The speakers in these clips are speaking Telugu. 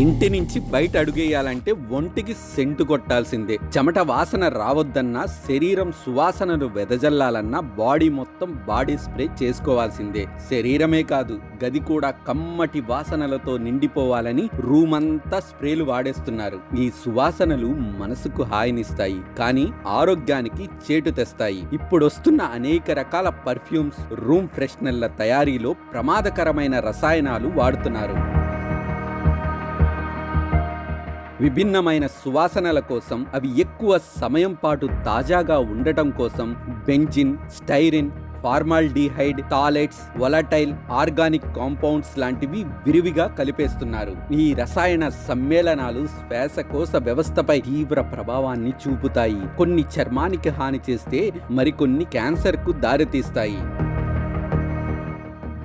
ఇంటి నుంచి బయట అడుగేయాలంటే ఒంటికి సెంటు కొట్టాల్సిందే. చెమట వాసన రావద్దన్నా, శరీరం సువాసనను వెదజల్లాలన్నా బాడీ మొత్తం బాడీ స్ప్రే చేసుకోవాల్సిందే. శరీరమే కాదు, గది కూడా కమ్మటి వాసనలతో నిండిపోవాలని రూమ్ అంతా స్ప్రేలు వాడేస్తున్నారు. ఈ సువాసనలు మనసుకు హాయినిస్తాయి, కానీ ఆరోగ్యానికి చేటు తెస్తాయి. ఇప్పుడొస్తున్న అనేక రకాల పర్ఫ్యూమ్స్, రూమ్ ఫ్రెషనర్ల తయారీలో ప్రమాదకరమైన రసాయనాలు వాడుతున్నారు. విభిన్నమైన సువాసనల కోసం, అవి ఎక్కువ సమయం పాటు తాజాగా ఉండటం కోసం బెంజిన్, స్టైరిన్, ఫార్మాల్డిహైడ్, టాలెట్స్, వొలటైల్ ఆర్గానిక్ కాంపౌండ్స్ లాంటివి విరివిగా కలిపేస్తున్నారు. ఈ రసాయన సమ్మేళనాలు శ్వాసకోశ వ్యవస్థపై తీవ్ర ప్రభావాన్ని చూపుతాయి. కొన్ని చర్మానికి హాని చేస్తే మరికొన్ని క్యాన్సర్కు దారితీస్తాయి.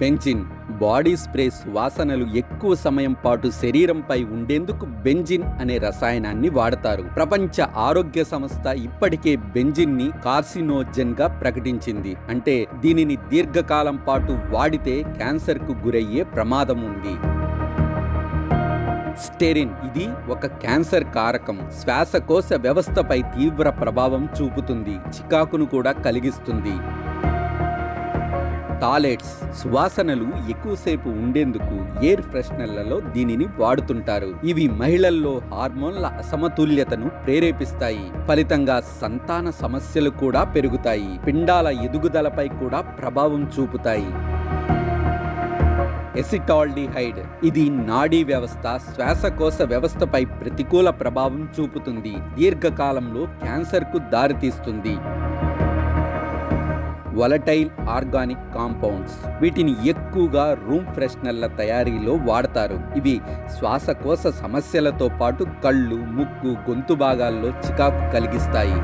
బెంజిన్ బాడీ స్ప్రే సువాసనలు ఎక్కువ సమయం పాటు శరీరంపై ఉండేందుకు బెంజిన్ అనే రసాయనాన్ని వాడతారు. ప్రపంచ ఆరోగ్య సంస్థ ఇప్పటికే బెంజిన్ ని కార్సినోజెన్ గా ప్రకటించింది. అంటే దీనిని దీర్ఘకాలం పాటు వాడితే క్యాన్సర్ కు గురయ్యే ప్రమాదం ఉంది. స్టెరిన్ ఇది ఒక క్యాన్సర్ కారకం. శ్వాసకోశ వ్యవస్థపై తీవ్ర ప్రభావం చూపుతుంది, చికాకును కూడా కలిగిస్తుంది. టాలెట్స్ సువాసనలు ఎక్కువసేపు ఉండేందుకు ఎయిర్ ఫ్రెషనర్లలో దీనిని వాడుతుంటారు. ఇవి మహిళల్లో హార్మోన్ల అసమతుల్యతను ప్రేరేపిస్తాయి. ఫలితంగా సంతాన సమస్యలు కూడా పెరుగుతాయి. పిండాల ఎదుగుదలపై కూడా ప్రభావం చూపుతాయి. ఎసిటాల్డిహైడ్ ఇది నాడీ వ్యవస్థ, శ్వాసకోశ వ్యవస్థపై ప్రతికూల ప్రభావం చూపుతుంది. దీర్ఘకాలంలో క్యాన్సర్కు దారితీస్తుంది. వొలటైల్ ఆర్గానిక్ కాంపౌండ్స్ వీటిని ఎక్కువగా రూమ్ ఫ్రెషనర్ల తయారీలో వాడతారు. ఇవి శ్వాసకోశ సమస్యలతో పాటు కళ్ళు, ముక్కు, గొంతు భాగాల్లో చికాకు కలిగిస్తాయి.